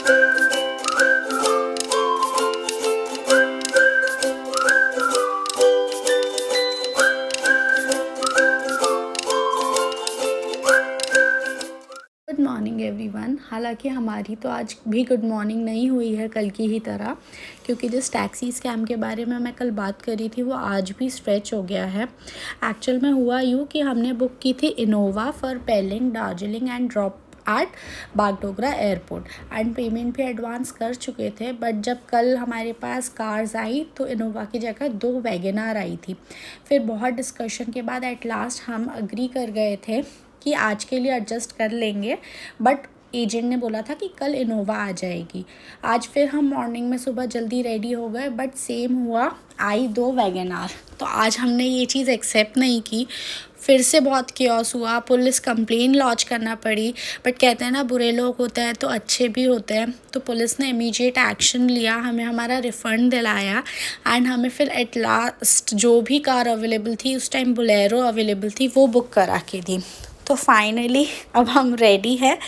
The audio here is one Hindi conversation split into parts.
Good morning everyone. हालांकि हमारी तो आज भी गुड मॉर्निंग नहीं हुई है कल की ही तरह, क्योंकि जिस टैक्सी स्कैम के बारे में मैं कल बात करी थी वो आज भी स्ट्रेच हो गया है। एक्चुअल में हुआ यूँ कि हमने बुक की थी Innova for Pelling Darjeeling and drop at Bagdogra airport and payment भी एडवांस कर चुके थे। बट जब कल हमारे पास कार्स आई तो इनोवा की जगह 2 वैगनार आई थी। फिर बहुत डिस्कशन के बाद एट लास्ट हम अग्री कर गए थे कि आज के लिए एडजस्ट कर लेंगे, बट एजेंट ने बोला था कि कल इनोवा आ जाएगी। आज फिर हम मॉर्निंग में सुबह जल्दी रेडी हो गए, बट सेम हुआ, आई 2 वैगनार। तो आज हमने ये चीज़ एक्सेप्ट नहीं की। फिर से बहुत केओस हुआ, पुलिस कंप्लेन लॉन्च करना पड़ी। बट कहते हैं ना, बुरे लोग होते हैं तो अच्छे भी होते हैं। तो पुलिस ने इमीडिएट एक्शन लिया, हमें हमारा रिफ़ंड दिलाया एंड हमें फिर एट लास्ट जो भी कार अवेलेबल थी, उस टाइम बोलेरो अवेलेबल थी, वो बुक करा के दी। तो फाइनली अब हम रेडी हैं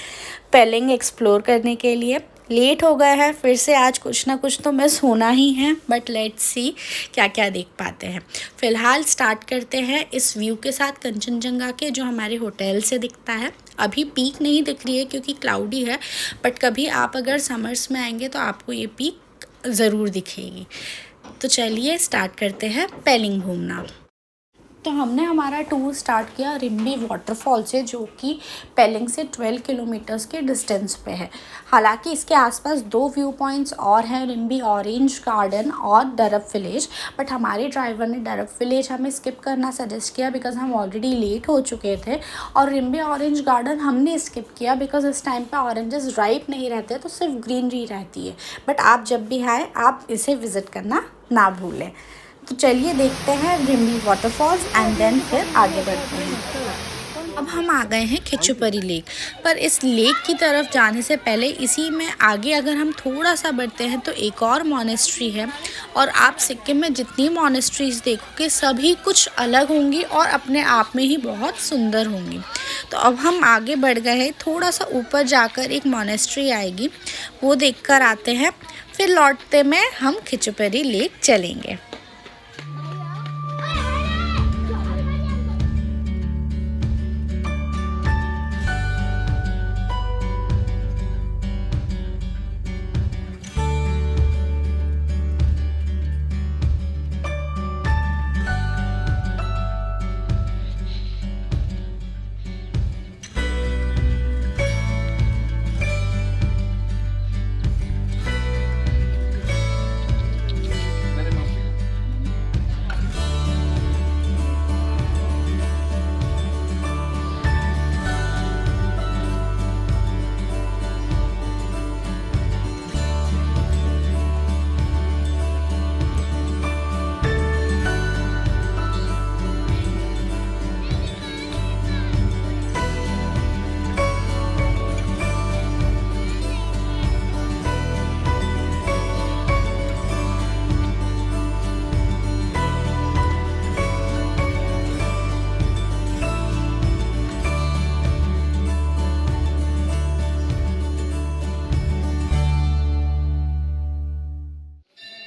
पेलिंग एक्सप्लोर करने के लिए। लेट हो गए हैं, फिर से आज कुछ ना कुछ तो मिस होना ही है, बट लेट्स सी क्या क्या देख पाते हैं। फ़िलहाल स्टार्ट करते हैं इस व्यू के साथ कंचनजंगा के, जो हमारे होटल से दिखता है। अभी पीक नहीं दिख रही है क्योंकि क्लाउडी है, बट कभी आप अगर समर्स में आएंगे तो आपको ये पीक ज़रूर दिखेगी। तो चलिए स्टार्ट करते हैं पेलिंग घूमना। तो हमने हमारा टूर स्टार्ट किया रिम्बी वाटरफॉल से, जो कि पेलिंग से 12 किलोमीटर्स के डिस्टेंस पे है। हालांकि इसके आसपास 2 व्यू पॉइंट्स और हैं, रिम्बी ऑरेंज गार्डन और डरब विलेज। बट हमारे ड्राइवर ने डरब विलेज हमें स्किप करना सजेस्ट किया बिकॉज हम ऑलरेडी लेट हो चुके थे। और रिम्बी ऑरेंज गार्डन हमने स्किप किया बिकॉज इस टाइम पर ऑरेंजेस राइप नहीं रहते, तो सिर्फ ग्रीनरी रहती है। बट आप जब भी आए आप इसे विज़िट करना ना भूलें। तो चलिए देखते हैं रिम्बी वाटरफॉल्स एंड देन फिर आगे बढ़ते हैं। अब हम आ गए हैं खिचुपरी लेक, पर इस लेक की तरफ जाने से पहले इसी में आगे अगर हम थोड़ा सा बढ़ते हैं तो एक और मॉनेस्ट्री है। और आप सिक्किम में जितनी मॉनेस्ट्रीज देखोगे सभी कुछ अलग होंगी और अपने आप में ही बहुत सुंदर होंगी। तो अब हम आगे बढ़ गए हैं, थोड़ा सा ऊपर जाकर एक मॉनेस्ट्री आएगी, वो देखकर आते हैं। फिर लौटते में हम खिचुपरी लेक चलेंगे।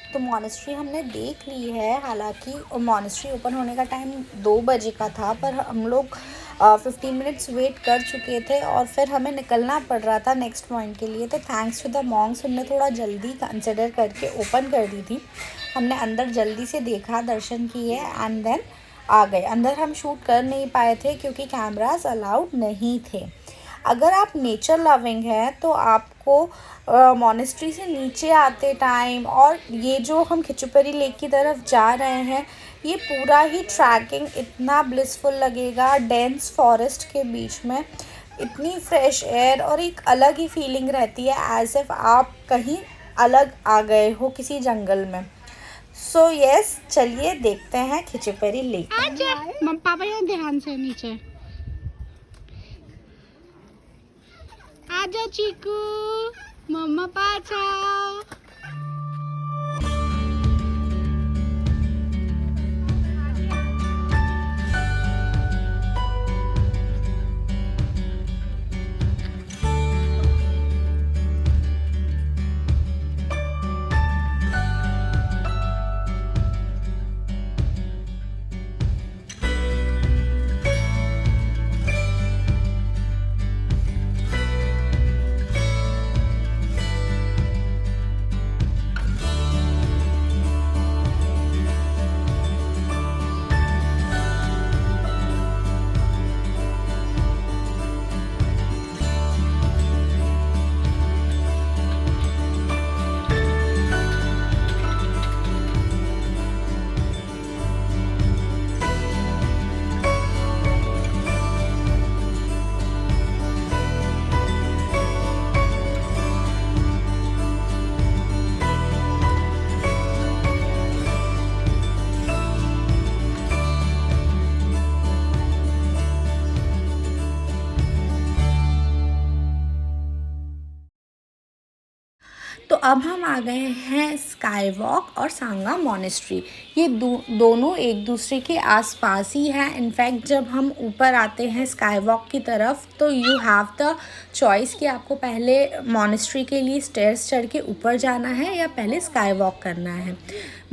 तो मॉनेस्ट्री हमने देख ली है। हालांकि मॉनेस्ट्री ओपन होने का टाइम 2 बजे का था, पर हम लोग 15 मिनट्स वेट कर चुके थे और फिर हमें निकलना पड़ रहा था नेक्स्ट पॉइंट के लिए। तो थैंक्स टू द मॉन्क्स हमने थोड़ा जल्दी कंसिडर करके ओपन कर दी थी। हमने अंदर जल्दी से देखा, दर्शन किए एंड देन आ गए। अंदर हम शूट कर नहीं पाए थे क्योंकि कैमरास अलाउड नहीं थे। अगर आप नेचर लविंग हैं तो आपको मॉनेस्ट्री से नीचे आते टाइम और ये जो हम खिचुपरी लेक की तरफ जा रहे हैं, ये पूरा ही ट्रैकिंग इतना ब्लिसफुल लगेगा। डेंस फॉरेस्ट के बीच में इतनी फ्रेश एयर और एक अलग ही फीलिंग रहती है, एज इफ आप कहीं अलग आ गए हो किसी जंगल में। सो यस, चलिए देखते हैं खिचुपरी लेक। पापा यहाँ ध्यान से नीचे आजा चीकू, मम्मा पास आओ। अब हम आ गए हैं स्काई वॉक और सांगा मॉनेस्ट्री। ये दोनों एक दूसरे के आसपास ही हैं। इनफैक्ट जब हम ऊपर आते हैं स्काई वॉक की तरफ तो यू हैव द चॉइस कि आपको पहले मॉनेस्ट्री के लिए स्टेयर्स चढ़ के ऊपर जाना है या पहले स्काई वॉक करना है।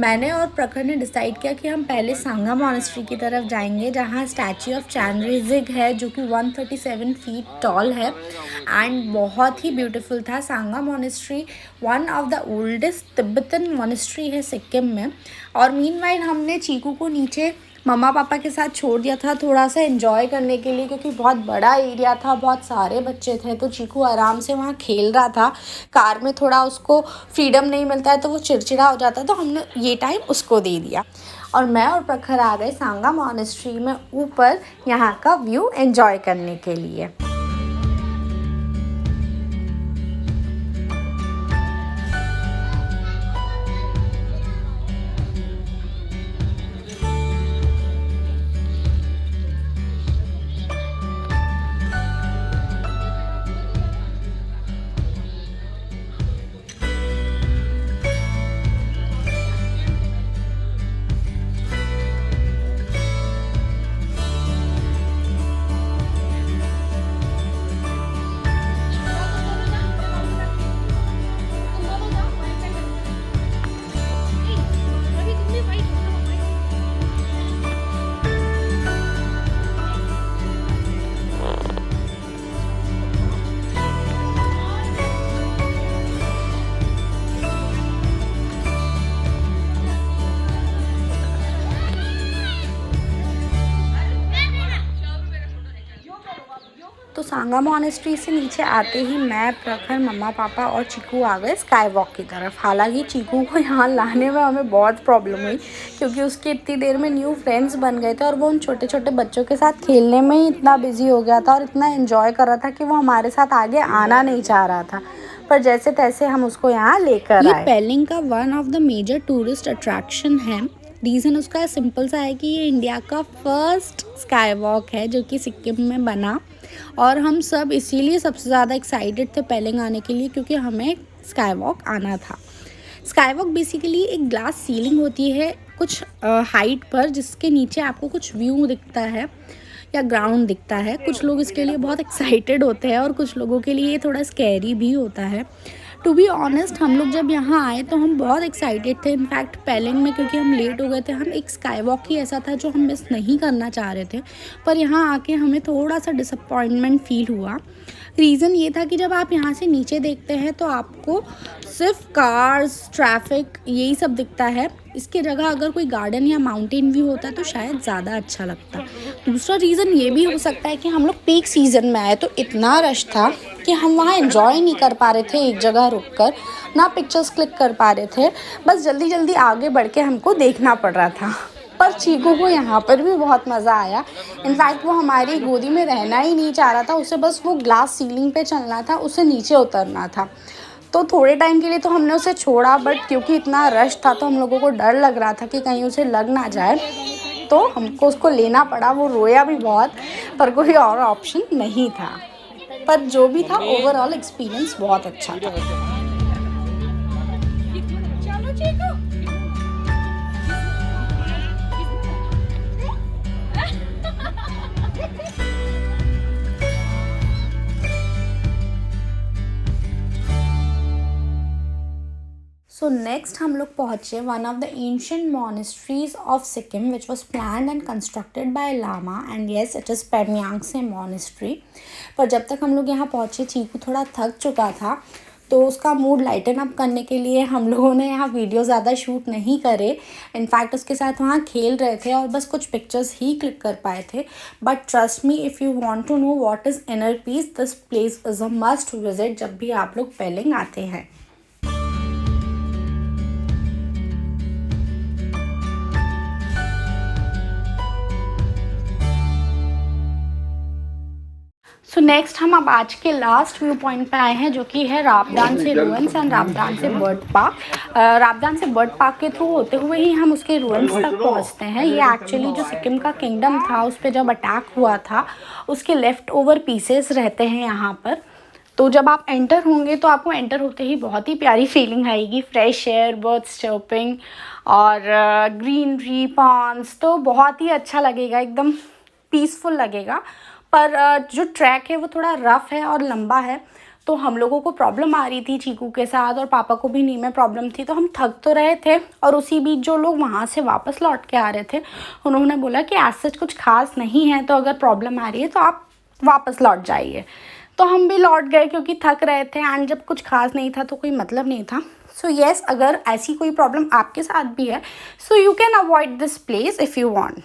मैंने और प्रखर ने डिसाइड किया कि हम पहले सांगा मॉनेस्ट्री की तरफ जाएंगे, जहाँ स्टैच्यू ऑफ चैनरेजिग है जो कि 137 फीट टॉल है एंड बहुत ही ब्यूटीफुल था। Sanga monastery one of the oldest Tibetan monastery है सिक्किम में। और मीनवाइल हमने चीकू को नीचे मम्मा पापा के साथ छोड़ दिया था थोड़ा सा एंजॉय करने के लिए, क्योंकि बहुत बड़ा एरिया था, बहुत सारे बच्चे थे, तो चीकू आराम से वहाँ खेल रहा था। कार में थोड़ा उसको फ्रीडम नहीं मिलता है तो वो चिड़चिड़ा हो जाता है, तो हमने ये टाइम उसको दे दिया। और मैं और प्रखर आ गए सांगा मॉनेस्ट्री में ऊपर यहाँ का व्यू एंजॉय करने के लिए। तो सांगा मॉनेस्ट्री से नीचे आते ही मैं, प्रखर, मम्मा पापा और चीकू आ गए स्काई वॉक की तरफ। हालांकि चीकू को यहाँ लाने में हमें बहुत प्रॉब्लम हुई, क्योंकि उसके इतनी देर में न्यू फ्रेंड्स बन गए थे और वो उन छोटे छोटे बच्चों के साथ खेलने में ही इतना बिजी हो गया था और इतना एंजॉय कर रहा था कि वो हमारे साथ आगे आना नहीं चाह रहा था। पर जैसे तैसे हम उसको यहाँ लेकर आए। ये पेलिंग का one of the major tourist attraction है। रीज़न उसका सिंपल सा है कि ये इंडिया का फर्स्ट स्काई वॉक है जो कि सिक्किम में बना, और हम सब इसीलिए सबसे ज़्यादा एक्साइटेड थे पेलिंग आने के लिए, क्योंकि हमें स्काई वॉक आना था। स्काई वॉक बेसिकली एक ग्लास सीलिंग होती है कुछ हाइट पर, जिसके नीचे आपको कुछ व्यू दिखता है या ग्राउंड दिखता है। कुछ लोग इसके लिए बहुत एक्साइटेड होते हैं और कुछ लोगों के लिए ये थोड़ा स्कैरी भी होता है। टू बी ऑनेस्ट, हम लोग जब यहाँ आए तो हम बहुत एक्साइटेड थे। इनफैक्ट पेलिंग में क्योंकि हम लेट हो गए थे, हम एक स्काई वॉक ही ऐसा था जो हम मिस नहीं करना चाह रहे थे, पर यहाँ आके हमें थोड़ा सा डिसअपॉइंटमेंट फील हुआ। रीज़न ये था कि जब आप यहाँ से नीचे देखते हैं तो आपको सिर्फ कार्स, ट्रैफिक, यही सब दिखता है। इसकी जगह अगर कोई गार्डन या माउंटेन व्यू होता है तो शायद ज़्यादा अच्छा लगता। दूसरा रीज़न ये भी हो सकता है कि हम लोग पीक सीज़न में आए तो इतना रश था कि हम वहाँ एंजॉय नहीं कर पा रहे थे एक जगह रुककर, ना पिक्चर्स क्लिक कर पा रहे थे, बस जल्दी जल्दी आगे बढ़ के हमको देखना पड़ रहा था। पर चीकू को यहाँ पर भी बहुत मज़ा आया। इनफैक्ट वो हमारी गोदी में रहना ही नहीं चाह रहा था, उसे बस वो ग्लास सीलिंग पे चलना था, उसे नीचे उतरना था। तो थोड़े टाइम के लिए तो हमने उसे छोड़ा, बट क्योंकि इतना रश था तो हम लोगों को डर लग रहा था कि कहीं उसे लग ना जाए, तो हमको उसको लेना पड़ा। वो रोया भी बहुत, पर कोई और ऑप्शन नहीं था। पर जो भी था, ओवरऑल एक्सपीरियंस बहुत अच्छा था। सो नेक्स्ट हम लोग पहुँचे one of the ancient monasteries of Sikkim which was planned and constructed by lama, and yes it is Pemayangtse monastery. पर जब तक हम लोग यहाँ पहुँचे चीकू थोड़ा थक चुका था, तो उसका मूड लाइटन अप करने के लिए हम लोगों ने यहाँ वीडियो ज़्यादा शूट नहीं करे। इनफैक्ट उसके साथ वहाँ खेल रहे थे और बस कुछ पिक्चर्स ही क्लिक कर पाए थे। But trust me, if you want to know what is inner peace, this place is a must visit जब भी आप लोग पेलिंग आते हैं। सो नेक्स्ट हम अब आज के लास्ट व्यू पॉइंट पे आए हैं, जो कि है राबदान से रुइंस एंड राबदान से बर्ड पार्क। राबदान से बर्ड पार्क के थ्रू होते हुए ही हम उसके रुइंस तक पहुंचते हैं। ये एक्चुअली जो सिक्किम का किंगडम था उस पर जब अटैक हुआ था उसके लेफ़्ट ओवर पीसेस रहते हैं यहाँ पर। तो जब आप एंटर होंगे तो आपको एंटर होते ही बहुत ही प्यारी फीलिंग आएगी, फ्रेश एयर, बर्ड्स चर्पिंग और ग्रीनरी, पॉन्ड्स, तो बहुत ही अच्छा लगेगा, एकदम पीसफुल लगेगा। पर जो ट्रैक है वो थोड़ा रफ़ है और लंबा है, तो हम लोगों को प्रॉब्लम आ रही थी चीकू के साथ, और पापा को भी नी में प्रॉब्लम थी, तो हम थक तो रहे थे। और उसी बीच जो लोग वहाँ से वापस लौट के आ रहे थे उन्होंने बोला कि एज सच कुछ खास नहीं है, तो अगर प्रॉब्लम आ रही है तो आप वापस लौट जाइए। तो हम भी लौट गए क्योंकि थक रहे थे, एंड जब कुछ खास नहीं था तो कोई मतलब नहीं था। सो येस, अगर ऐसी कोई प्रॉब्लम आपके साथ भी है, so you can avoid this place if you want.